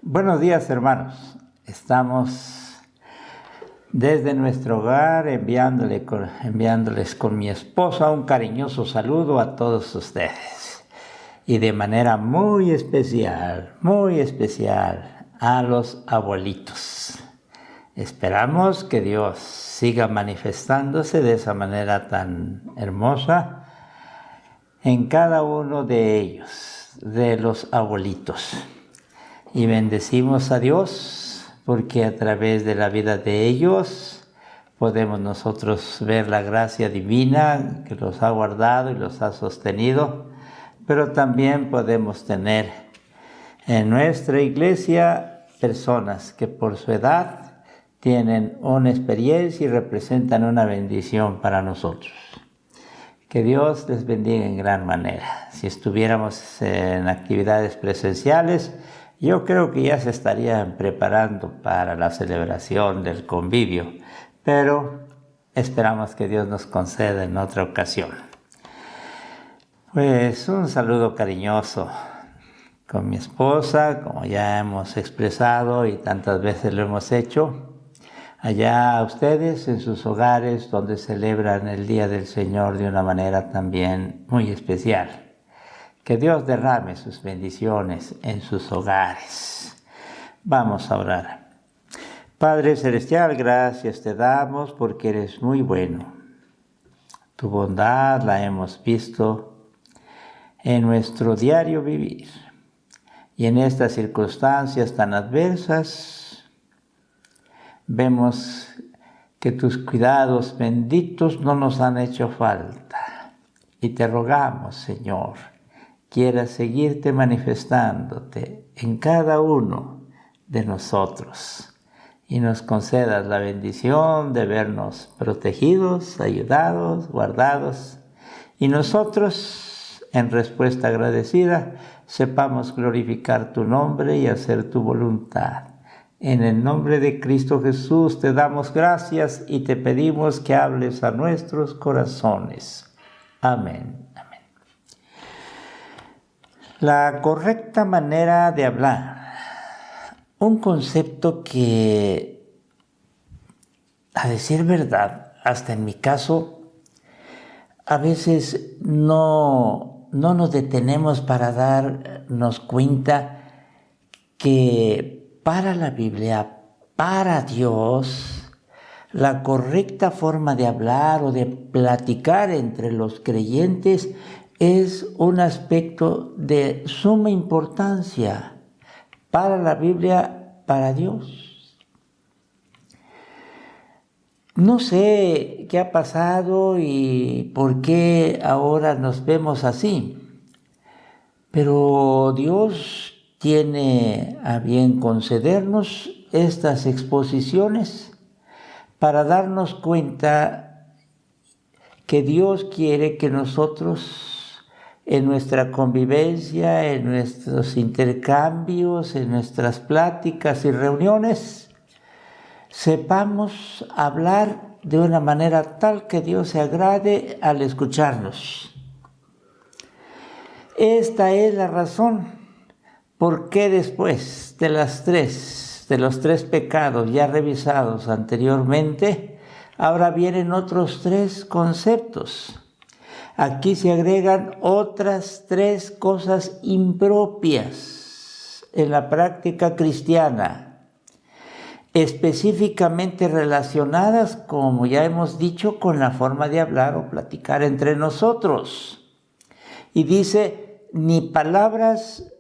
Buenos días, hermanos. Estamos desde nuestro hogar enviándoles con mi esposa un cariñoso saludo a todos ustedes. Y de manera muy especial a los abuelitos. Esperamos que Dios siga manifestándose de esa manera tan hermosa en cada uno de ellos, de los abuelitos. Y bendecimos a Dios porque a través de la vida de ellos podemos nosotros ver la gracia divina que los ha guardado y los ha sostenido, pero también podemos tener en nuestra iglesia personas que por su edad tienen una experiencia y representan una bendición para nosotros. Que Dios les bendiga en gran manera. Si estuviéramos en actividades presenciales, yo creo que ya se estarían preparando para la celebración del convivio, pero esperamos que Dios nos conceda en otra ocasión. Pues un saludo cariñoso con mi esposa, como ya hemos expresado y tantas veces lo hemos hecho, allá a ustedes en sus hogares donde celebran el Día del Señor de una manera también muy especial. Que Dios derrame sus bendiciones en sus hogares. Vamos a orar. Padre Celestial, gracias te damos porque eres muy bueno. Tu bondad la hemos visto en nuestro diario vivir. Y en estas circunstancias tan adversas, vemos que tus cuidados benditos no nos han hecho falta. Y te rogamos, Señor, quieras seguirte manifestándote en cada uno de nosotros y nos concedas la bendición de vernos protegidos, ayudados, guardados, y nosotros, en respuesta agradecida, sepamos glorificar tu nombre y hacer tu voluntad. En el nombre de Cristo Jesús te damos gracias y te pedimos que hables a nuestros corazones. Amén. La correcta manera de hablar. Un concepto que, a decir verdad, hasta en mi caso, a veces no nos detenemos para darnos cuenta que para la Biblia, para Dios, la correcta forma de hablar o de platicar entre los creyentes es un aspecto de suma importancia para la Biblia, para Dios. No sé qué ha pasado y por qué ahora nos vemos así, pero Dios tiene a bien concedernos estas exposiciones para darnos cuenta que Dios quiere que nosotros en nuestra convivencia, en nuestros intercambios, en nuestras pláticas y reuniones, sepamos hablar de una manera tal que Dios se agrade al escucharnos. Esta es la razón por qué después de los tres pecados ya revisados anteriormente, ahora vienen otros 3 conceptos. Aquí se agregan otras 3 cosas impropias en la práctica cristiana, específicamente relacionadas, como ya hemos dicho, con la forma de hablar o platicar entre nosotros. Y dice, ni palabras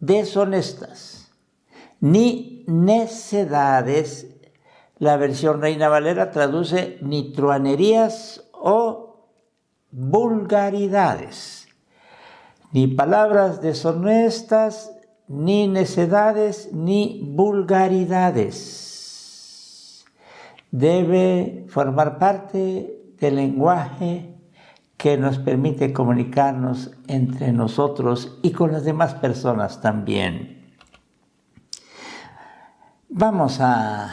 deshonestas, ni necedades. La versión Reina Valera traduce ni truanerías o vulgaridades, ni palabras deshonestas, ni necedades, ni vulgaridades. Debe formar parte del lenguaje que nos permite comunicarnos entre nosotros y con las demás personas también. Vamos a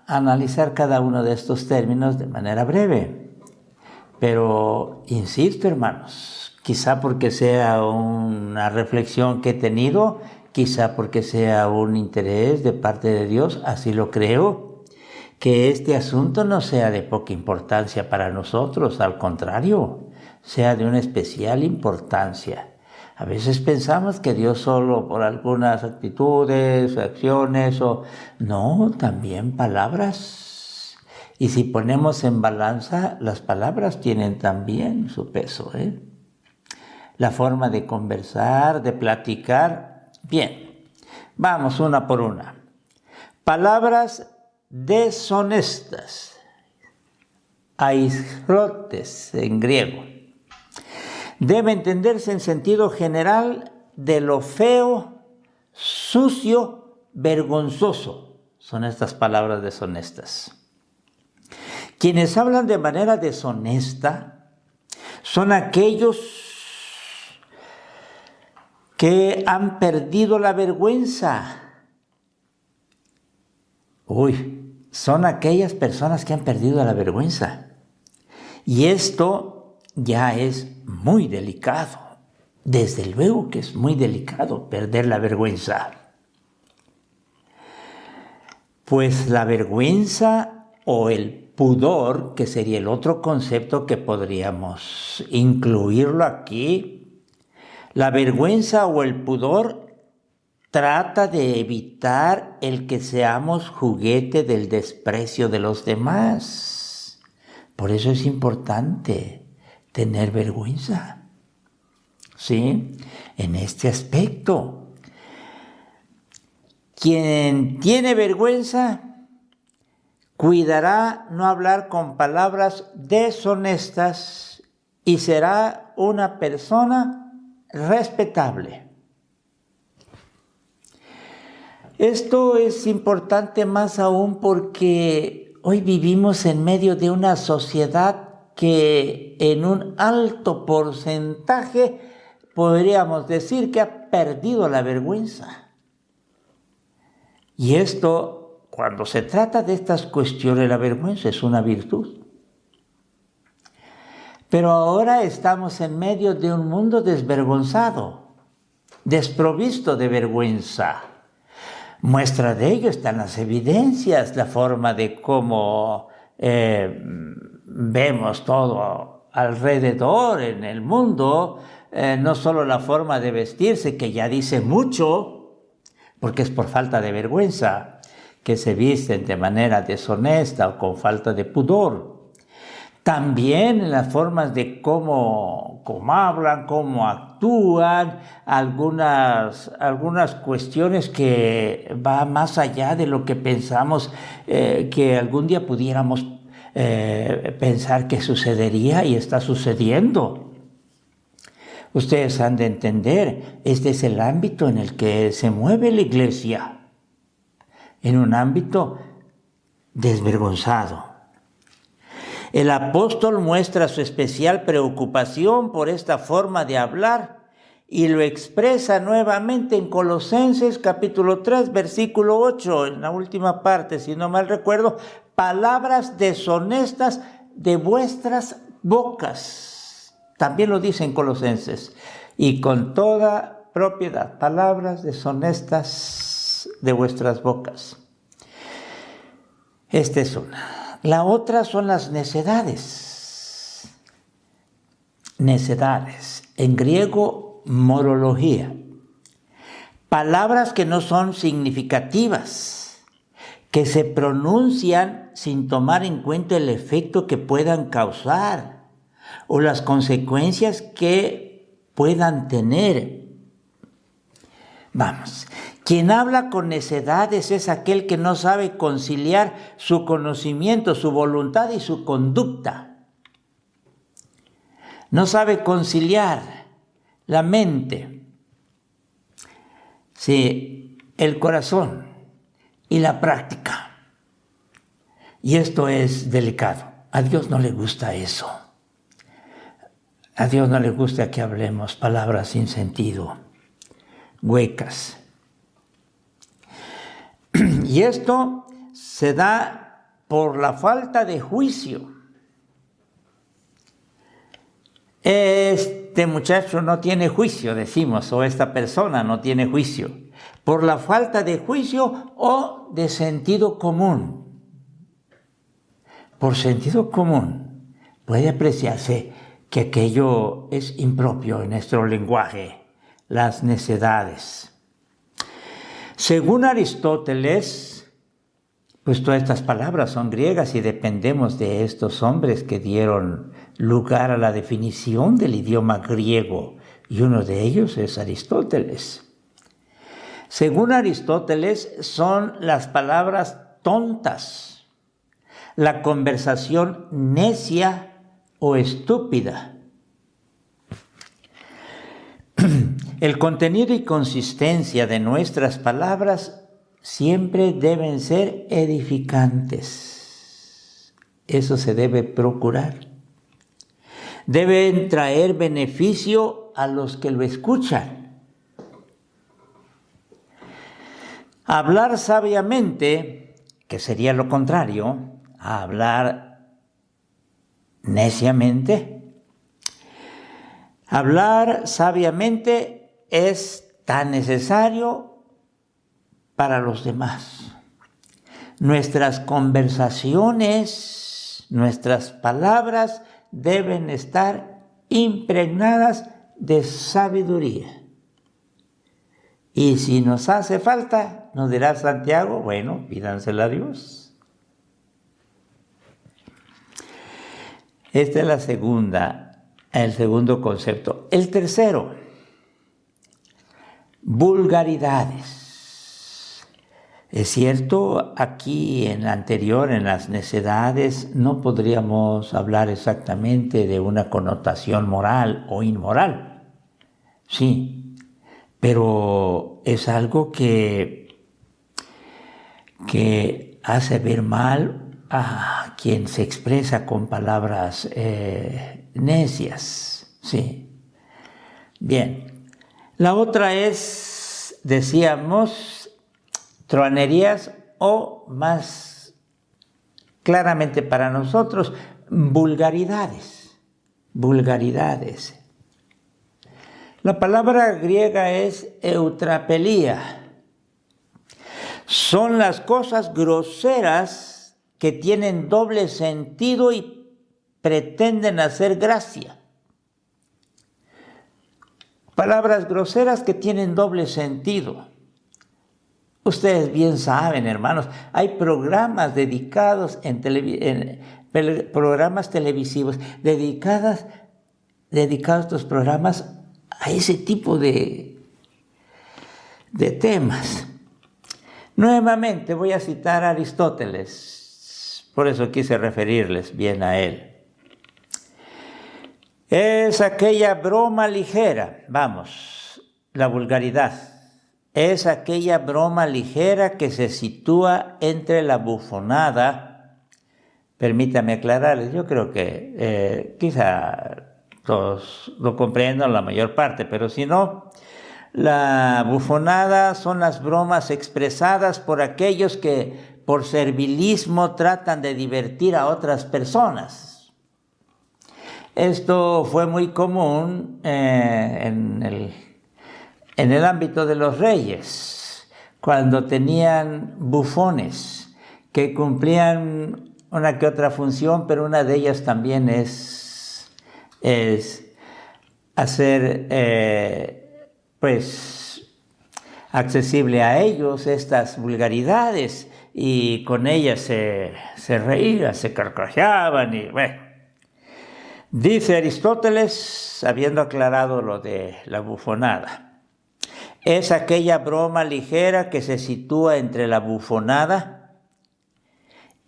analizar cada uno de estos términos de manera breve. Pero insisto, hermanos, quizá porque sea una reflexión que he tenido quizá porque sea un interés de parte de Dios, así lo creo, que este asunto no sea de poca importancia para nosotros, al contrario, sea de una especial importancia. A veces pensamos que Dios solo por algunas actitudes, acciones, no, también palabras. Y si ponemos en balanza, las palabras tienen también su peso, La forma de conversar, de platicar. Bien, vamos una por una. Palabras deshonestas, aisrotes en griego. Debe entenderse en sentido general de lo feo, sucio, vergonzoso. Son estas palabras deshonestas. Quienes hablan de manera deshonesta son aquellos que han perdido la vergüenza. Son aquellas personas que han perdido la vergüenza. Y esto ya es muy delicado. Desde luego que es muy delicado perder la vergüenza. Pues la vergüenza o el pudor, que sería el otro concepto que podríamos incluirlo aquí, la vergüenza o el pudor trata de evitar el que seamos juguete del desprecio de los demás. Por eso es importante tener vergüenza, ¿sí? En este aspecto. Quien tiene vergüenza cuidará no hablar con palabras deshonestas y será una persona respetable. Esto es importante más aún porque hoy vivimos en medio de una sociedad que en un alto porcentaje podríamos decir que ha perdido la vergüenza. Y esto, cuando se trata de estas cuestiones, la vergüenza es una virtud. Pero ahora estamos en medio de un mundo desvergonzado, desprovisto de vergüenza. Muestra de ello están las evidencias, la forma de cómo vemos todo alrededor en el mundo, no solo la forma de vestirse, que ya dice mucho, porque es por falta de vergüenza que se visten de manera deshonesta o con falta de pudor. También en las formas de cómo hablan, cómo actúan, algunas cuestiones que van más allá de lo que pensamos que algún día pudiéramos pensar que sucedería y está sucediendo. Ustedes han de entender, este es el ámbito en el que se mueve la iglesia, en un ámbito desvergonzado. El apóstol muestra su especial preocupación por esta forma de hablar y lo expresa nuevamente en Colosenses capítulo 3, versículo 8, en la última parte, si no mal recuerdo, palabras deshonestas de vuestras bocas. También lo dice en Colosenses, y con toda propiedad, palabras deshonestas de vuestras bocas. Esta es una. La otra son las necedades. Necedades, en griego, morología. Palabras que no son significativas, que se pronuncian sin tomar en cuenta el efecto que puedan causar o las consecuencias que puedan tener. Vamos, quien habla con necedades es aquel que no sabe conciliar su conocimiento, su voluntad y su conducta. No sabe conciliar la mente, sí, el corazón y la práctica. Y esto es delicado. A Dios no le gusta eso. A Dios no le gusta que hablemos palabras sin sentido, huecas. Y esto se da por la falta de juicio. Este muchacho no tiene juicio, decimos, o esta persona no tiene juicio. por la falta de juicio o de sentido común. Por sentido común puede apreciarse que aquello es impropio en nuestro lenguaje, las necedades. Según Aristóteles, pues todas estas palabras son griegas y dependemos de estos hombres que dieron lugar a la definición del idioma griego, y uno de ellos es Aristóteles. Según Aristóteles, son las palabras tontas, la conversación necia o estúpida. El contenido y consistencia de nuestras palabras siempre deben ser edificantes. Eso se debe procurar. Deben traer beneficio a los que lo escuchan. Hablar sabiamente, que sería lo contrario a hablar neciamente. Hablar sabiamente es tan necesario para los demás. Nuestras conversaciones, nuestras palabras deben estar impregnadas de sabiduría. Y si nos hace falta, nos dirá Santiago, bueno, pídansela a Dios. Esta es el segundo concepto. El tercero, vulgaridades. Es cierto, aquí en la anterior, en las necedades, no podríamos hablar exactamente de una connotación moral o inmoral. Sí, pero es algo que hace ver mal a quien se expresa con palabras necias. Sí. Bien. La otra es, decíamos, truanerías o más claramente para nosotros, vulgaridades. Vulgaridades. La palabra griega es eutrapelía. Son las cosas groseras que tienen doble sentido y pretenden hacer gracia. Palabras groseras que tienen doble sentido. Ustedes bien saben, hermanos, hay programas dedicados programas televisivos dedicados a estos programas a ese tipo de temas. Nuevamente voy a citar a Aristóteles, por eso quise referirles bien a él. Es aquella broma ligera, vamos, la vulgaridad. Es aquella broma ligera que se sitúa entre la bufonada. Permítame aclararles, yo creo que quizá todos lo comprendan, la mayor parte, pero si no, la bufonada son las bromas expresadas por aquellos que por servilismo tratan de divertir a otras personas. Esto fue muy común en el ámbito de los reyes, cuando tenían bufones que cumplían una que otra función, pero una de ellas también es hacer accesible a ellos estas vulgaridades, y con ellas se reían, se carcajeaban y bueno. Dice Aristóteles, habiendo aclarado lo de la bufonada, es aquella broma ligera que se sitúa entre la bufonada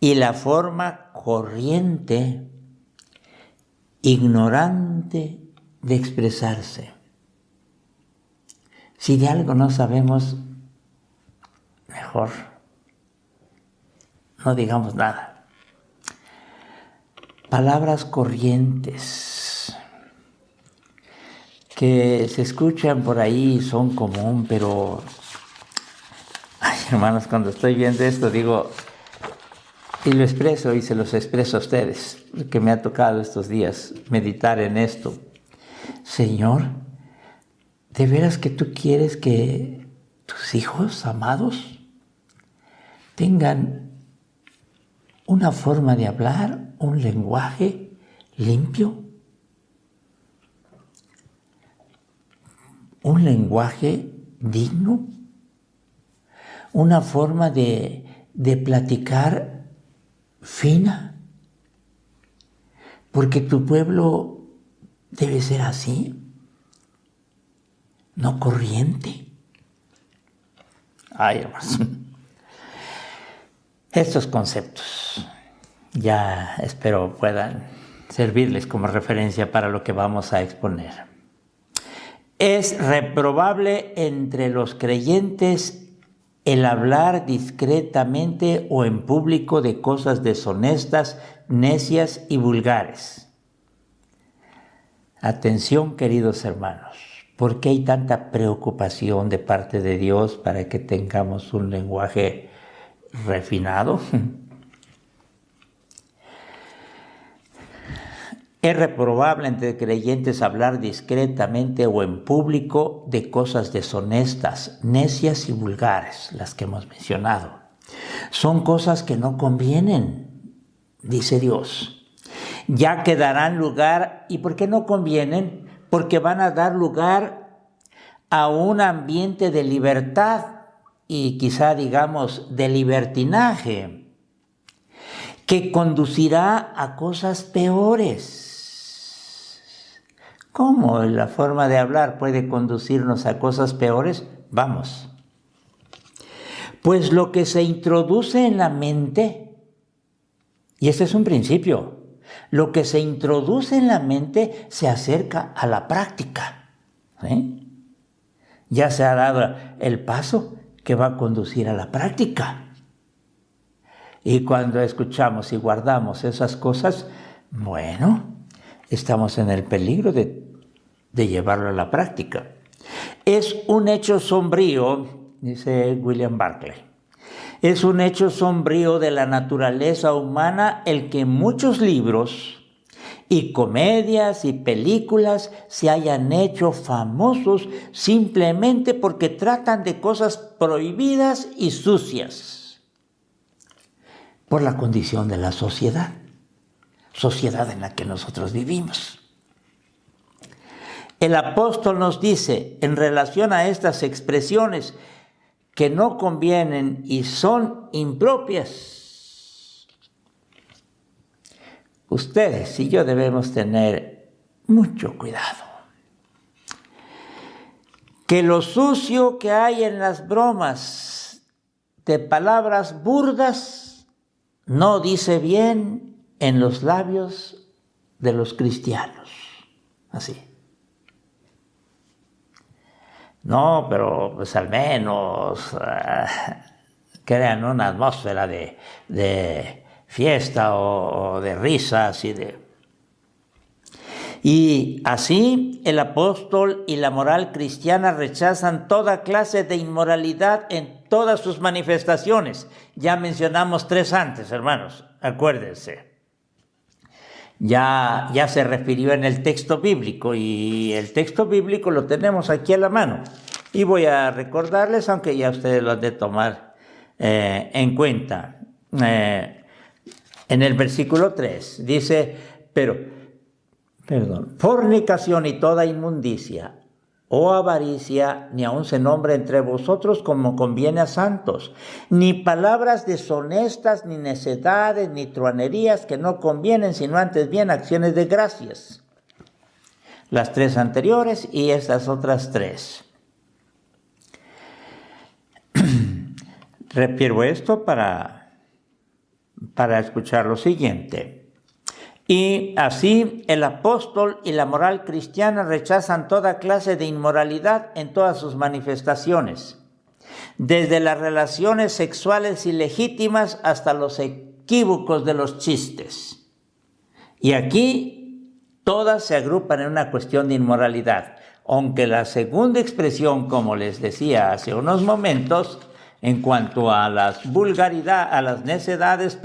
y la forma corriente, ignorante de expresarse. Si de algo no sabemos, mejor no digamos nada. Palabras corrientes que se escuchan por ahí, son común, pero, ay, hermanos, cuando estoy viendo esto digo, y lo expreso y se los expreso a ustedes, que me ha tocado estos días meditar en esto. Señor, ¿de veras que tú quieres que tus hijos amados tengan una forma de hablar, un lenguaje limpio, un lenguaje digno, una forma de platicar fina, porque tu pueblo debe ser así, no corriente. Ay, hermanos, estos conceptos ya espero puedan servirles como referencia para lo que vamos a exponer. Es reprobable entre los creyentes el hablar discretamente o en público de cosas deshonestas, necias y vulgares. Atención, queridos hermanos, ¿por qué hay tanta preocupación de parte de Dios para que tengamos un lenguaje refinado? Es reprobable entre creyentes hablar discretamente o en público de cosas deshonestas, necias y vulgares, las que hemos mencionado. Son cosas que no convienen, dice Dios, ya que darán lugar. ¿Y por qué no convienen? Porque van a dar lugar a un ambiente de libertad y quizá digamos de libertinaje, que conducirá a cosas peores. ¿Cómo la forma de hablar puede conducirnos a cosas peores? Vamos. Pues lo que se introduce en la mente, y este es un principio, lo que se introduce en la mente se acerca a la práctica. Ya se ha dado el paso que va a conducir a la práctica. Y cuando escuchamos y guardamos esas cosas, bueno, estamos en el peligro de llevarlo a la práctica. Es un hecho sombrío, dice William Barclay, es un hecho sombrío de la naturaleza humana el que muchos libros y comedias y películas se hayan hecho famosos simplemente porque tratan de cosas prohibidas y sucias por la condición de la sociedad en la que nosotros vivimos. El apóstol nos dice en relación a estas expresiones que no convienen y son impropias. Ustedes y yo debemos tener mucho cuidado. Que lo sucio que hay en las bromas de palabras burdas no dice bien en los labios de los cristianos. Así. No, pero pues al menos crean una atmósfera de fiesta o de risas y así el apóstol y la moral cristiana rechazan toda clase de inmoralidad en todas sus manifestaciones. Ya mencionamos 3 antes, hermanos, acuérdense. Ya se refirió en el texto bíblico y el texto bíblico lo tenemos aquí a la mano. Y voy a recordarles, aunque ya ustedes lo han de tomar en cuenta. En el versículo 3 dice, fornicación y toda inmundicia o avaricia, ni aun se nombre entre vosotros como conviene a santos, ni palabras deshonestas, ni necedades, ni truanerías que no convienen, sino antes bien acciones de gracias. Las 3 anteriores y estas otras 3. Repito esto para escuchar lo siguiente. Y así el apóstol y la moral cristiana rechazan toda clase de inmoralidad en todas sus manifestaciones, desde las relaciones sexuales ilegítimas hasta los equívocos de los chistes. Y aquí todas se agrupan en una cuestión de inmoralidad, aunque la segunda expresión, como les decía hace unos momentos, en cuanto a las vulgaridades, a las necedades,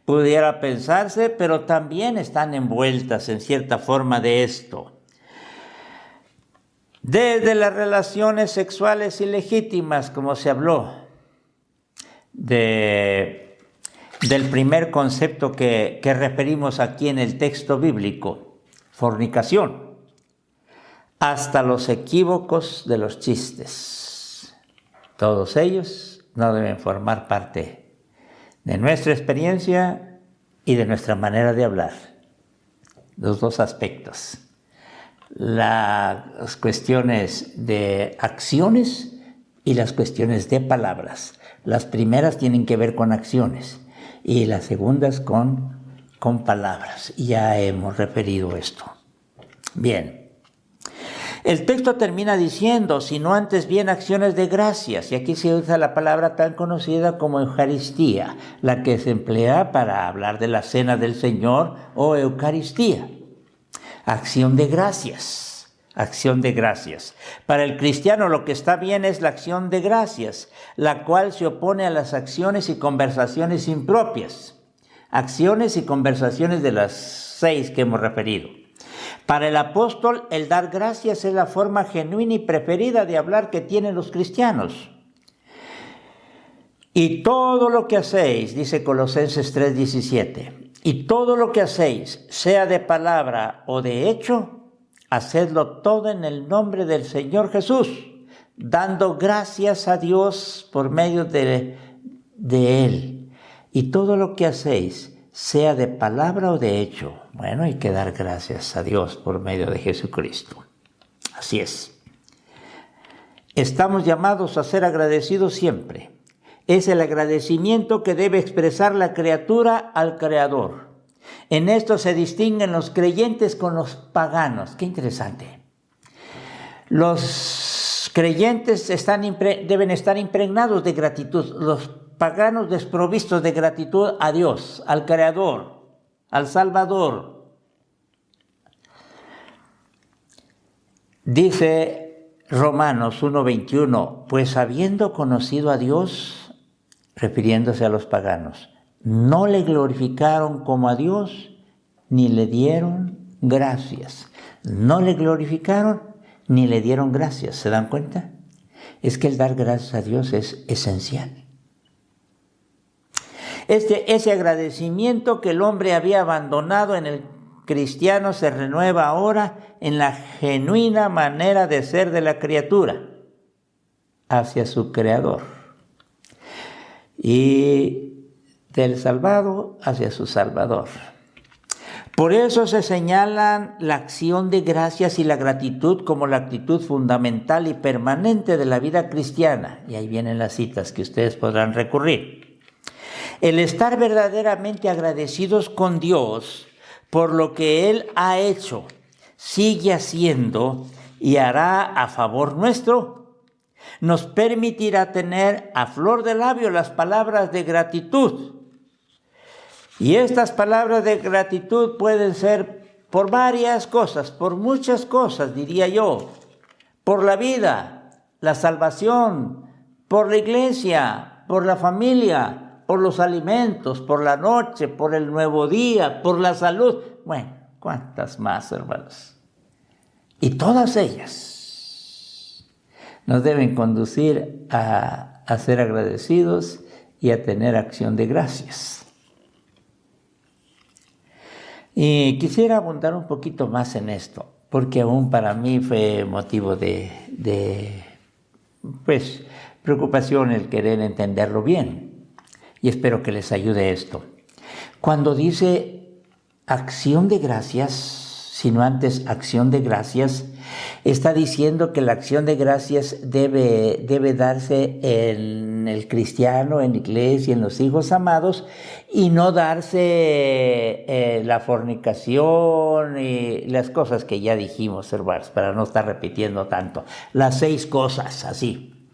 pudiera pensarse, pero también están envueltas en cierta forma de esto. Desde las relaciones sexuales ilegítimas, como se habló, del primer concepto que referimos aquí en el texto bíblico, fornicación, hasta los equívocos de los chistes. Todos ellos no deben formar parte de nuestra experiencia y de nuestra manera de hablar. Los dos aspectos. Las cuestiones de acciones y las cuestiones de palabras. Las primeras tienen que ver con acciones y las segundas con palabras. Ya hemos referido esto. Bien. El texto termina diciendo, sino antes bien acciones de gracias, y aquí se usa la palabra tan conocida como Eucaristía, la que se emplea para hablar de la cena del Señor o Eucaristía. Acción de gracias, acción de gracias. Para el cristiano lo que está bien es la acción de gracias, la cual se opone a las acciones y conversaciones impropias. Acciones y conversaciones de las 6 que hemos referido. Para el apóstol, el dar gracias es la forma genuina y preferida de hablar que tienen los cristianos. Y todo lo que hacéis, dice Colosenses 3:17, y todo lo que hacéis, sea de palabra o de hecho, hacedlo todo en el nombre del Señor Jesús, dando gracias a Dios por medio de Él. Y todo lo que hacéis, sea de palabra o de hecho, bueno, hay que dar gracias a Dios por medio de Jesucristo. Así es. Estamos llamados a ser agradecidos siempre. Es el agradecimiento que debe expresar la criatura al Creador. En esto se distinguen los creyentes con los paganos. Qué interesante. Los creyentes deben estar impregnados de gratitud. Los paganos desprovistos de gratitud a Dios, al Creador, al Salvador. Dice Romanos 1:21, pues habiendo conocido a Dios, refiriéndose a los paganos, no le glorificaron como a Dios, ni le dieron gracias. No le glorificaron, ni le dieron gracias. ¿Se dan cuenta? Es que el dar gracias a Dios es esencial. Ese agradecimiento que el hombre había abandonado en el cristiano se renueva ahora en la genuina manera de ser de la criatura hacia su Creador. Y del salvado hacia su Salvador. Por eso se señalan la acción de gracias y la gratitud como la actitud fundamental y permanente de la vida cristiana. Y ahí vienen las citas que ustedes podrán recurrir. El estar verdaderamente agradecidos con Dios por lo que Él ha hecho, sigue haciendo y hará a favor nuestro, nos permitirá tener a flor de labio las palabras de gratitud. Y estas palabras de gratitud pueden ser por varias cosas, por muchas cosas, diría yo. Por la vida, la salvación, por la iglesia, por la familia, por los alimentos, por la noche, por el nuevo día, por la salud. Bueno, ¿cuántas más, hermanos? Y todas ellas nos deben conducir a ser agradecidos y a tener acción de gracias. Y quisiera abundar un poquito más en esto, porque aún para mí fue motivo de preocupación el querer entenderlo bien. Y espero que les ayude esto. Cuando dice acción de gracias, sino antes acción de gracias, está diciendo que la acción de gracias debe darse en el cristiano, en la iglesia, en los hijos amados, y no darse la fornicación y las cosas que ya dijimos, hermanos, para no estar repitiendo tanto. Las 6 cosas, así.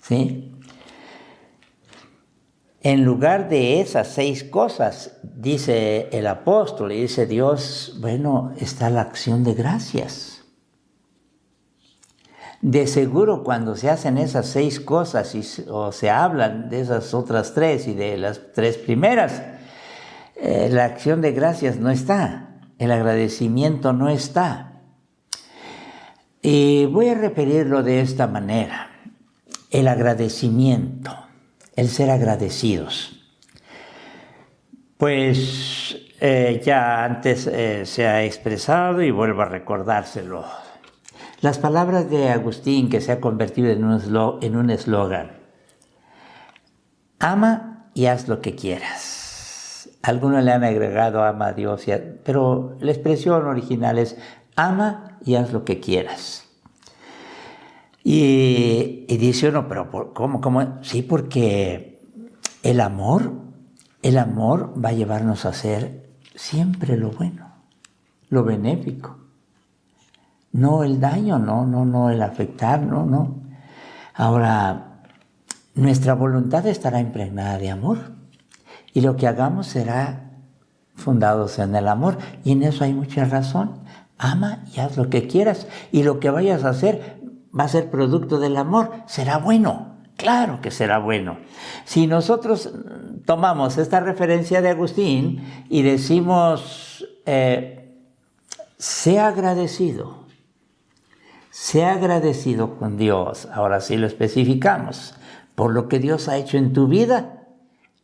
¿Sí? En lugar de esas 6 cosas, dice el apóstol, y dice Dios, bueno, está la acción de gracias. De seguro cuando se hacen esas 6 cosas o se hablan de esas otras 3 y de las 3 primeras, la acción de gracias no está, el agradecimiento no está. Y voy a referirlo de esta manera: el agradecimiento, el ser agradecidos. Pues ya antes se ha expresado y vuelvo a recordárselo. Las palabras de Agustín, que se ha convertido en un eslogan: ama y haz lo que quieras. Algunos le han agregado ama a Dios, pero la expresión original es ama y haz lo que quieras. Y dice uno, pero ¿cómo? Sí, porque el amor va a llevarnos a hacer siempre lo bueno, lo benéfico. No el daño, no el afectar, no. Ahora, nuestra voluntad estará impregnada de amor y lo que hagamos será fundados en el amor, y en eso hay mucha razón. Ama y haz lo que quieras, y lo que vayas a hacer va a ser producto del amor, será bueno, claro que será bueno. Si nosotros tomamos esta referencia de Agustín y decimos, sea agradecido con Dios, ahora sí lo especificamos, por lo que Dios ha hecho en tu vida,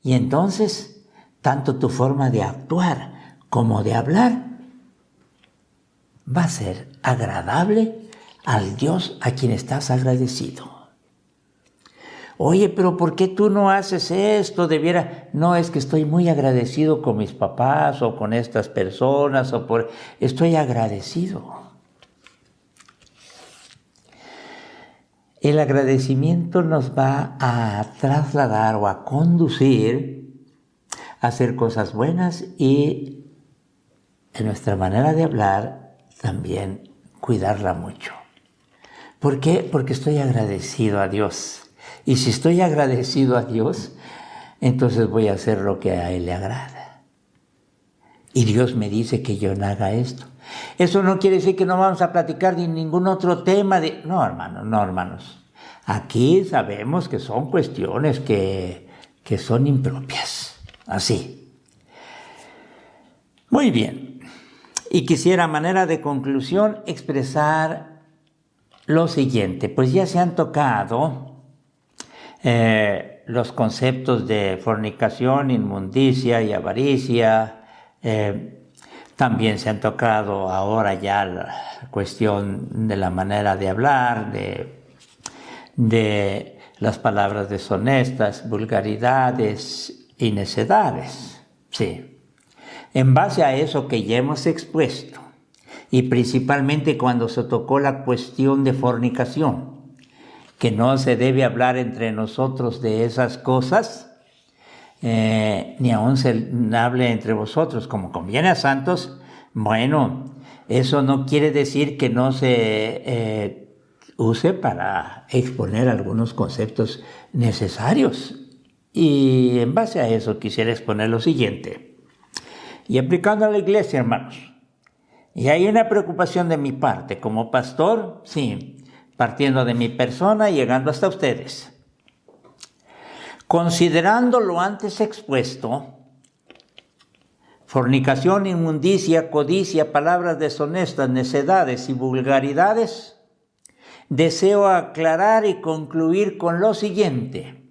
y entonces tanto tu forma de actuar como de hablar va a ser agradable al Dios a quien estás agradecido. Oye, pero ¿por qué tú no haces esto? No, es que estoy muy agradecido con mis papás o con estas personas, estoy agradecido. El agradecimiento nos va a trasladar o a conducir a hacer cosas buenas, y en nuestra manera de hablar también cuidarla mucho. ¿Por qué? Porque estoy agradecido a Dios. Y si estoy agradecido a Dios, entonces voy a hacer lo que a Él le agrada. Y Dios me dice que yo no haga esto. Eso no quiere decir que no vamos a platicar de ningún otro tema. No, hermanos. Aquí sabemos que son cuestiones que son impropias. Así. Muy bien. Y quisiera, a manera de conclusión, expresar lo siguiente. Pues ya se han tocado los conceptos de fornicación, inmundicia y avaricia. También se han tocado ahora ya la cuestión de la manera de hablar, de las palabras deshonestas, vulgaridades y necedades. Sí. En base a eso que ya hemos expuesto, y principalmente cuando se tocó la cuestión de fornicación, que no se debe hablar entre nosotros de esas cosas, ni aún se hable entre vosotros como conviene a santos. Bueno, eso no quiere decir que no se use para exponer algunos conceptos necesarios. Y en base a eso quisiera exponer lo siguiente. Y aplicando a la iglesia, hermanos, y hay una preocupación de mi parte como pastor, sí, partiendo de mi persona y llegando hasta ustedes. Considerando lo antes expuesto, fornicación, inmundicia, codicia, palabras deshonestas, necedades y vulgaridades, deseo aclarar y concluir con lo siguiente.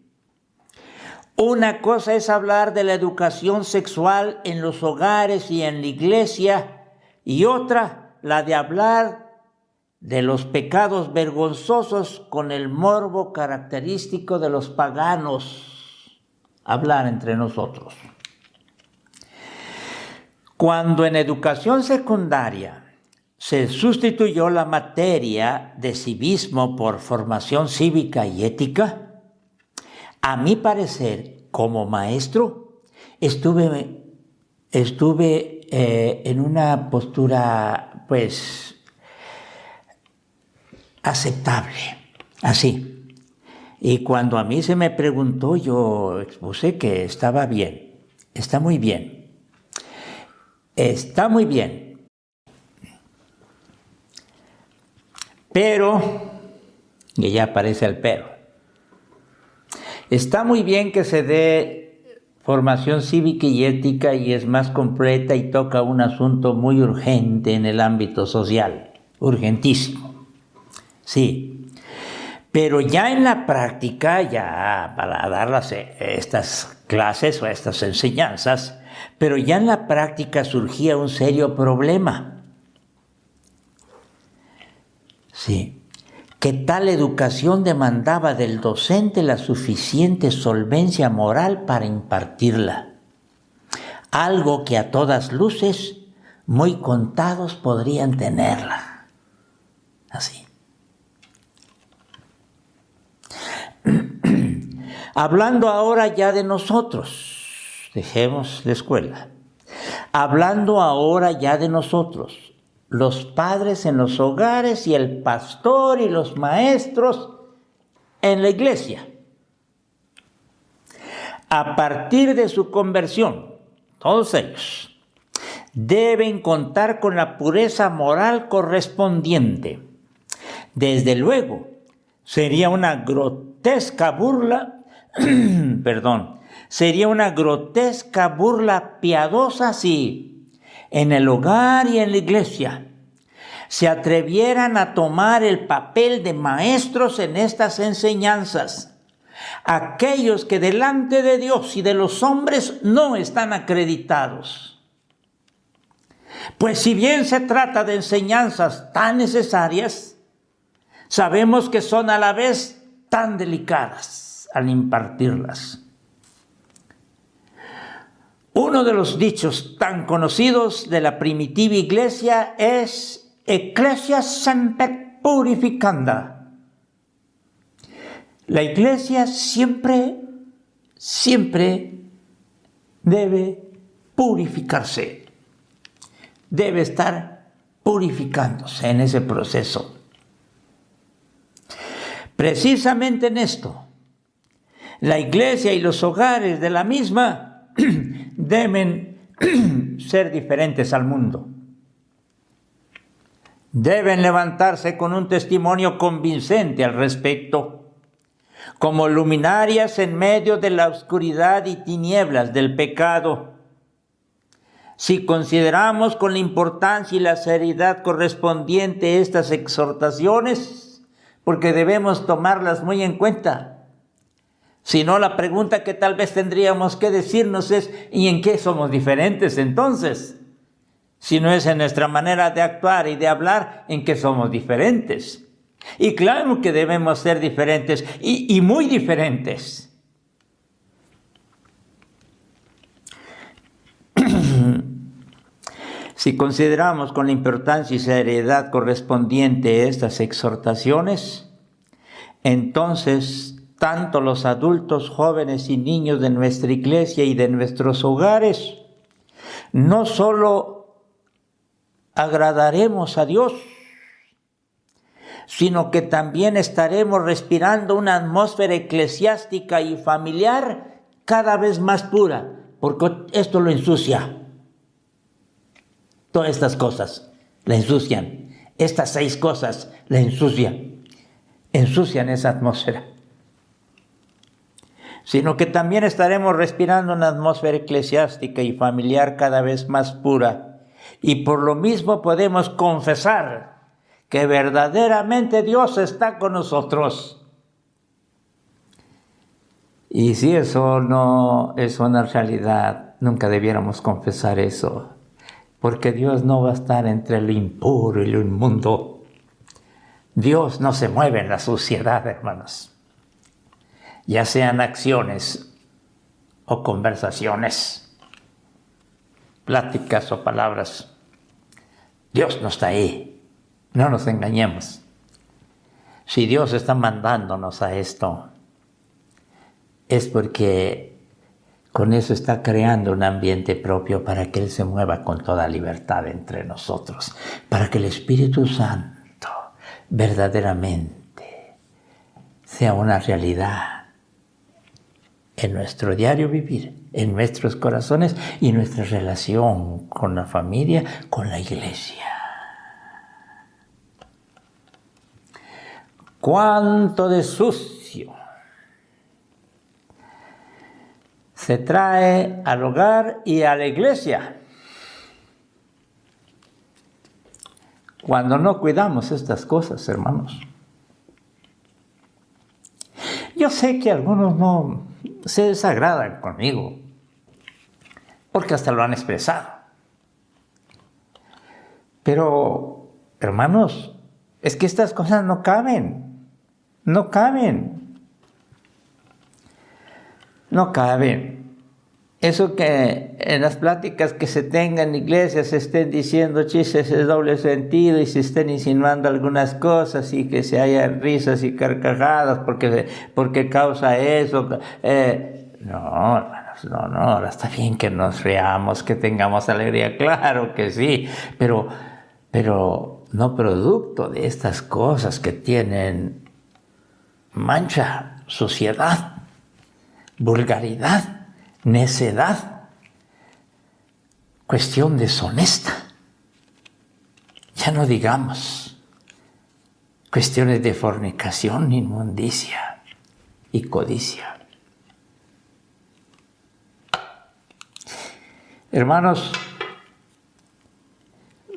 Una cosa es hablar de la educación sexual en los hogares y en la iglesia, y otra, la de hablar de los pecados vergonzosos con el morbo característico de los paganos. Hablar entre nosotros. Cuando en educación secundaria se sustituyó la materia de civismo por formación cívica y ética, a mi parecer, como maestro, estuve en una postura, pues, aceptable, así. Y cuando a mí se me preguntó, yo expuse que estaba bien, está muy bien. Está muy bien. Pero, y ya aparece el pero. Está muy bien que se dé formación cívica y ética, y es más completa y toca un asunto muy urgente en el ámbito social, urgentísimo. Sí, pero ya en la práctica, ya para dar estas clases o estas enseñanzas, pero ya en la práctica surgía un serio problema. Sí, que tal educación demandaba del docente la suficiente solvencia moral para impartirla. Algo que a todas luces muy contados podrían tenerla. Así. Hablando ahora ya de nosotros, dejemos la escuela. Hablando ahora ya de nosotros, los padres en los hogares y el pastor y los maestros en la iglesia. A partir de su conversión, todos ellos deben contar con la pureza moral correspondiente. Desde luego, sería una grotesca burla, sería una grotesca burla piadosa si en el hogar y en la iglesia se atrevieran a tomar el papel de maestros en estas enseñanzas, aquellos que delante de Dios y de los hombres no están acreditados. Pues si bien se trata de enseñanzas tan necesarias, sabemos que son a la vez tan delicadas al impartirlas. Uno de los dichos tan conocidos de la primitiva iglesia es Ecclesia semper purificanda. La iglesia siempre debe purificarse. Debe estar purificándose en ese proceso. Precisamente en esto, la iglesia y los hogares de la misma deben ser diferentes al mundo. Deben levantarse con un testimonio convincente al respecto, como luminarias en medio de la oscuridad y tinieblas del pecado. Si consideramos con la importancia y la seriedad correspondiente estas exhortaciones, porque debemos tomarlas muy en cuenta. Si no, la pregunta que tal vez tendríamos que decirnos es, ¿y en qué somos diferentes entonces? Si no es en nuestra manera de actuar y de hablar, ¿en qué somos diferentes? Y claro que debemos ser diferentes y muy diferentes. Si consideramos con la importancia y seriedad correspondiente estas exhortaciones, entonces tanto los adultos, jóvenes y niños de nuestra iglesia y de nuestros hogares, no solo agradaremos a Dios, sino que también estaremos respirando una atmósfera eclesiástica y familiar cada vez más pura, porque esto lo ensucia. Todas estas cosas la ensucian. Estas 6 cosas la ensucian esa atmósfera. Sino que también estaremos respirando una atmósfera eclesiástica y familiar cada vez más pura. Y por lo mismo podemos confesar que verdaderamente Dios está con nosotros. Y si eso no es una realidad, nunca debiéramos confesar eso. Porque Dios no va a estar entre lo impuro y lo inmundo. Dios no se mueve en la suciedad, hermanos. Ya sean acciones o conversaciones, pláticas o palabras. Dios no está ahí. No nos engañemos. Si Dios está mandándonos a esto, es porque con eso está creando un ambiente propio para que Él se mueva con toda libertad entre nosotros, para que el Espíritu Santo verdaderamente sea una realidad en nuestro diario vivir, en nuestros corazones y nuestra relación con la familia, con la iglesia. ¿Cuánto de sucio se trae al hogar y a la iglesia cuando no cuidamos estas cosas, hermanos? Yo sé que algunos no se desagradan conmigo, porque hasta lo han expresado. Pero, hermanos, es que estas cosas no caben. No caben. No caben. Eso que en las pláticas que se tengan en iglesias se estén diciendo chistes de doble sentido y se estén insinuando algunas cosas y que se hayan risas y carcajadas porque causa eso. No, hermanos, no, ahora está bien que nos riamos, que tengamos alegría, claro que sí, pero no producto de estas cosas que tienen mancha, suciedad, vulgaridad, necedad, cuestión deshonesta. Ya no digamos cuestiones de fornicación, inmundicia y codicia. Hermanos,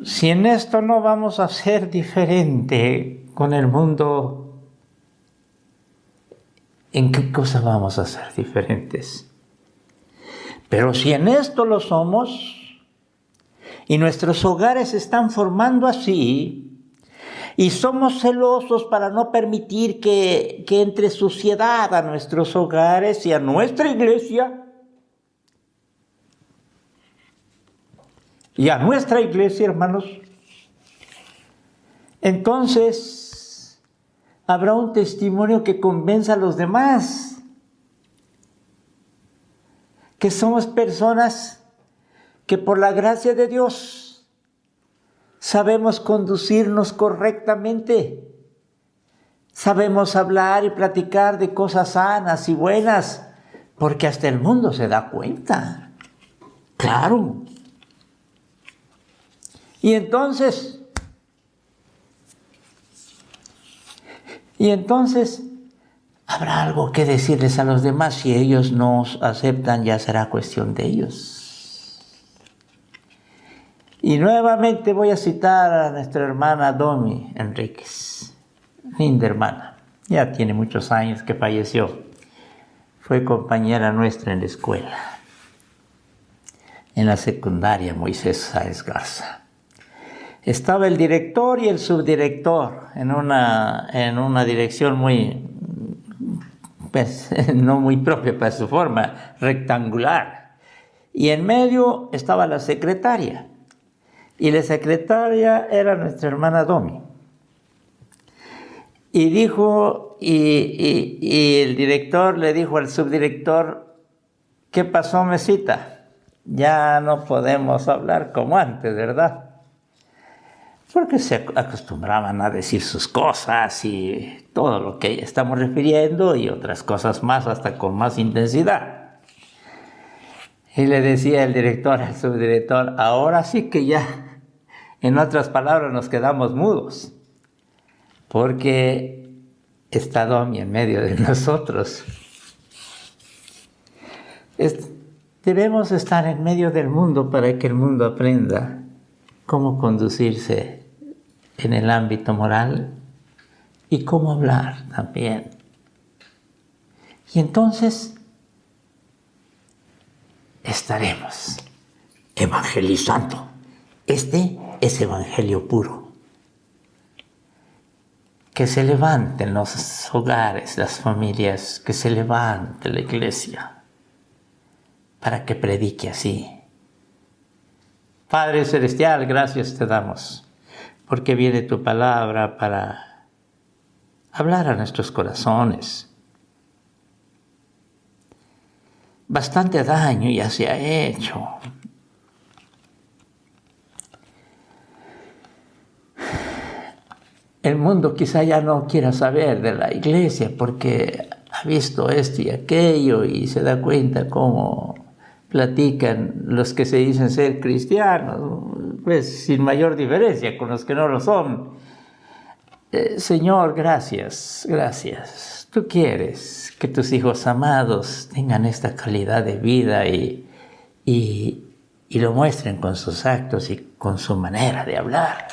si en esto no vamos a ser diferente con el mundo, ¿en qué cosa vamos a ser diferentes? Pero si en esto lo somos, y nuestros hogares se están formando así, y somos celosos para no permitir que entre suciedad a nuestros hogares y a nuestra iglesia, hermanos, entonces habrá un testimonio que convenza a los demás que somos personas que por la gracia de Dios sabemos conducirnos correctamente, sabemos hablar y platicar de cosas sanas y buenas, porque hasta el mundo se da cuenta. Claro. Y entonces habrá algo que decirles a los demás. Si ellos nos aceptan, ya será cuestión de ellos. Y nuevamente voy a citar a nuestra hermana Domi Enríquez, linda hermana. Ya tiene muchos años que falleció. Fue compañera nuestra en la escuela, en la secundaria Moisés Sáenz Garza. Estaba el director y el subdirector en una dirección muy, pues, no muy propia para su forma, rectangular. Y en medio estaba la secretaria. Y la secretaria era nuestra hermana Domi. Y dijo, y el director le dijo al subdirector: ¿qué pasó, mesita? Ya no podemos hablar como antes, ¿verdad? Porque se acostumbraban a decir sus cosas y todo lo que estamos refiriendo y otras cosas más, hasta con más intensidad. Y le decía el director al subdirector: ahora sí que ya, en otras palabras, nos quedamos mudos, porque está Domi en medio de nosotros. Debemos estar en medio del mundo para que el mundo aprenda cómo conducirse en el ámbito moral y cómo hablar también. Y entonces estaremos evangelizando. Este es evangelio puro. Que se levanten los hogares, las familias, que se levante la iglesia para que predique así. Padre Celestial, gracias te damos, porque viene tu palabra para hablar a nuestros corazones. Bastante daño ya se ha hecho. El mundo quizá ya no quiera saber de la iglesia porque ha visto esto y aquello y se da cuenta cómo platican los que se dicen ser cristianos, pues sin mayor diferencia con los que no lo son. Señor, gracias. Tú quieres que tus hijos amados tengan esta calidad de vida y lo muestren con sus actos y con su manera de hablar.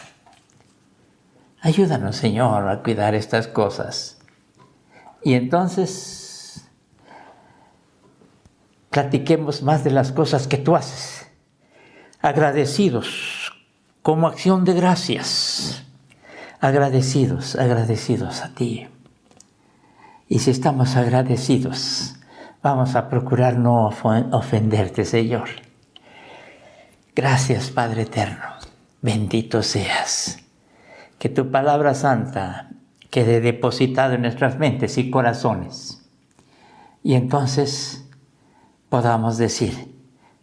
Ayúdanos, Señor, a cuidar estas cosas Y entonces platiquemos más de las cosas que tú haces. Agradecidos, como acción de gracias. Agradecidos a ti. Y si estamos agradecidos, vamos a procurar no ofenderte, Señor. Gracias, Padre eterno. Bendito seas. Que tu palabra santa quede depositada en nuestras mentes y corazones. Y entonces podamos decir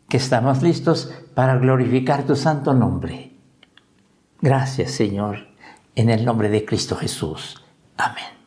que estamos listos para glorificar tu santo nombre. Gracias, Señor, en el nombre de Cristo Jesús. Amén.